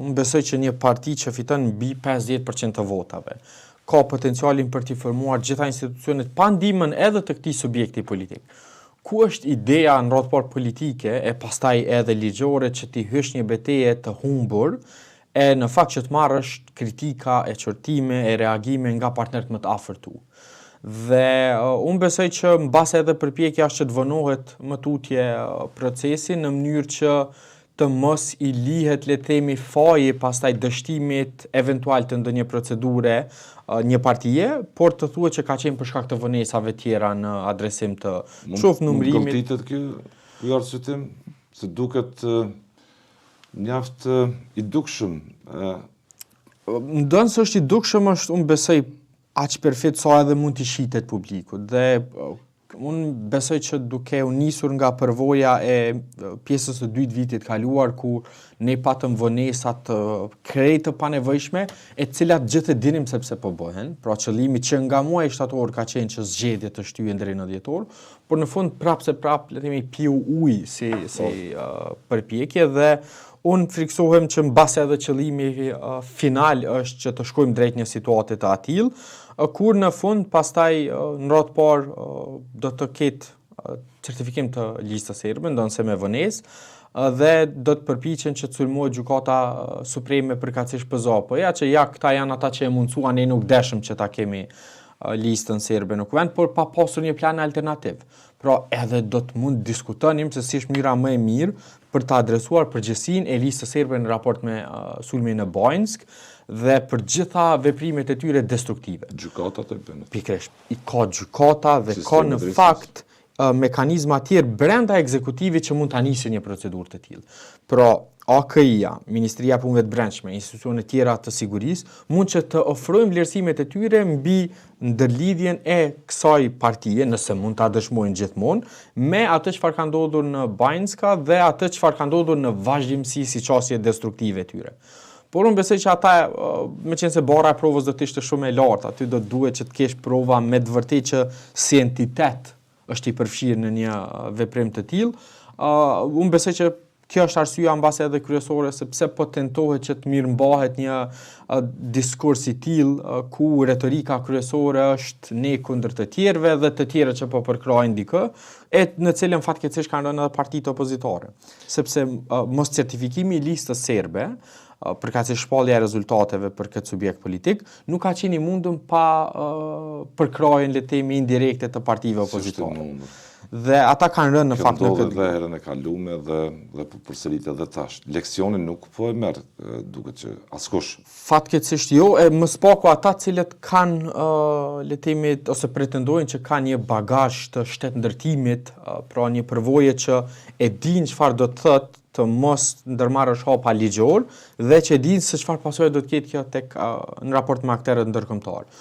unë besoj që një parti që fiton mbi 50% të votave ka potencialin për t'i formuar gjitha institucionet pa ndihmën edhe të këtij subjekti politik. Ku është ideja në rrotpar politike e pastaj edhe ligjore që ti hysh një betejë të humbur e në fakt që të marrësh kritika, e çortime, e reagime nga partnerët më të afërt tu. Dhe unë besoj që mbas edhe përpjekja është që të vënohet më tutje procesi në mënyrë që të mos i lihet le të themi faji pastaj dështimit eventual të ndonjë procedure një partie, por të thuhet që ka qenë për shkak të vonesave tjera në adresim të qoftë numërimit. Mund të ky arsyetim se duket mjaft i dukshëm. Ndonë se është i dukshëm është unë besoj aq perfekt sa edhe mund t'i shitet publikut dhe unë besoj që duke u nisur nga përvoja e pjesës së dytë vitit kaluar ku ne patëm vonesa të krejt të panevojshme e cilat gjithë e dinim sepse po bëhen, pra qëllimi që nga muaji shtator ka qenë që zgjedhjet të shtyhen deri në dhjetor, por në fund prap le të themi piu ujë si përpjekje dhe unë friksohem që mbas edhe qëllimi final është që të shkojmë drejt një situate të atill, kur në fund pastaj në radhë parë do të ketë certifikim të listës serbe, ndonse me vonesë, dhe do të përpiqen që të sulmohet gjykata supreme përkatësisht PZO-ja, që këta janë ata që e mundsuan, ne nuk deshëm që ta kemi listën serbe në kuvend, por pa pasur një plan alternativ. Pra edhe do të mund diskutonim se si është mënyra më e mirë për të adresuar përgjegjësinë e listës serbe në raport me sulmin në Bajnsk dhe për gjitha veprimet e tyre destruktive. Gjykata të bënë. Pikërisht, i ka gjykata dhe ka në fakt mekanizma tjerë brenda ekzekutivit që mund ta nisë një procedurë të tillë. Pra, AKI-ja, Ministria e Punëve të Brendshme, institucione tjera të sigurisë, mund që të ofrojnë vlerësimet e tyre mbi ndërlidhjen e kësaj partie, nëse mund ta dëshmojnë gjithmonë, me atë çfarë ka ndodhur në Bajnska dhe atë çfarë ka ndodhur në vazhdimsi siçasje destruktive tyre. Por unë besoj që ata, meqense bara e provës do të ishte shumë e lartë, aty do të duhet që të kesh prova me të vërtetë që si entitet është i përfshirë në një veprim të tillë. Unë besoj që kjo është arsyeja mbas edhe kryesore sepse po tentohet që të mirëmbahet një diskurs i tillë ku retorika kryesore është ne kundër të tjerëve dhe të tjerët që po përkrajnë dikë, e në cilën fatkeqësisht kanë rënë edhe partitë opozitare, sepse mos certifikimi i listës serbe përkatësisht shpallja e rezultateve për këtë subjekt politik nuk ka qenë i mundur pa përkrajën le të themi indirekte të partive opozitare. Dhe ata kanë rënë në fakt në këtë. Dhe herën e kaluar dhe po përsërit edhe tash. Leksionin nuk po e merr duket që askush. Fatkeqësisht jo, e më spaku ata cilët kanë le të themi ose pretendojnë që kanë një bagazh të shtetndërtimit, pra një përvojë që e dinë çfarë do të thotë të mos ndërmarrësh hapa ligjor dhe që dinë se çfarë pasojë do të ketë kjo tek në raport me aktorët ndërkombëtar.